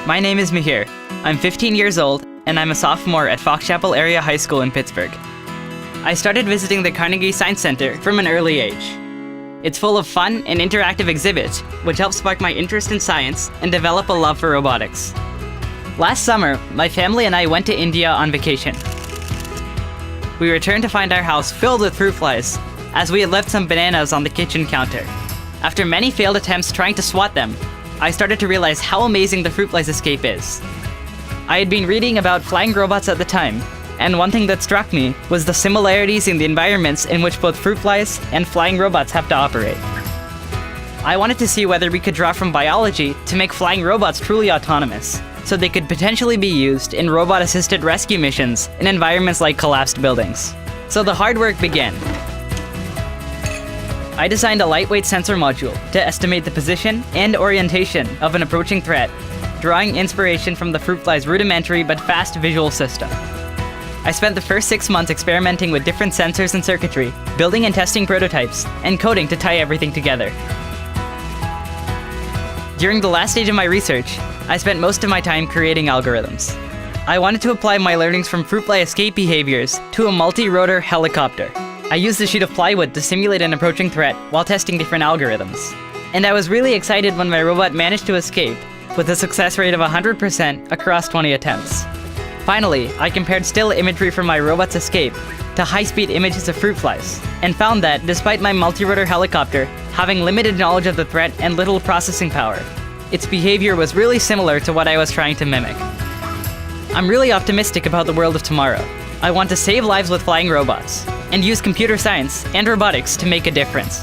My name is Mihir. I'm 15 years old, and I'm a sophomore at Fox Chapel Area High School in Pittsburgh. I started visiting the Carnegie Science Center from an early age. It's full of fun and interactive exhibits, which help spark my interest in science and develop a love for robotics. Last summer, my family and I went to India on vacation. We returned to find our house filled with fruit flies, as we had left some bananas on the kitchen counter. After many failed attempts trying to swat them, I started to realize how amazing the fruit flies escape is. I had been reading about flying robots at the time, and one thing that struck me was the similarities in the environments in which both fruit flies and flying robots have to operate. I wanted to see whether we could draw from biology to make flying robots truly autonomous, so they could potentially be used in robot-assisted rescue missions in environments like collapsed buildings. So the hard work began. I designed a lightweight sensor module to estimate the position and orientation of an approaching threat, drawing inspiration from the fruit fly's rudimentary but fast visual system. I spent the first 6 months experimenting with different sensors and circuitry, building and testing prototypes, and coding to tie everything together. During the last stage of my research, I spent most of my time creating algorithms. I wanted to apply my learnings from fruit fly escape behaviors to a multi-rotor helicopter. I used a sheet of plywood to simulate an approaching threat while testing different algorithms. And I was really excited when my robot managed to escape with a success rate of 100% across 20 attempts. Finally, I compared still imagery from my robot's escape to high-speed images of fruit flies, and found that despite my multi-rotor helicopter having limited knowledge of the threat and little processing power, its behavior was really similar to what I was trying to mimic. I'm really optimistic about the world of tomorrow. I want to save lives with flying robots, and use computer science and robotics to make a difference.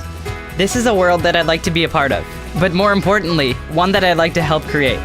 This is a world that I'd like to be a part of, but more importantly, one that I'd like to help create.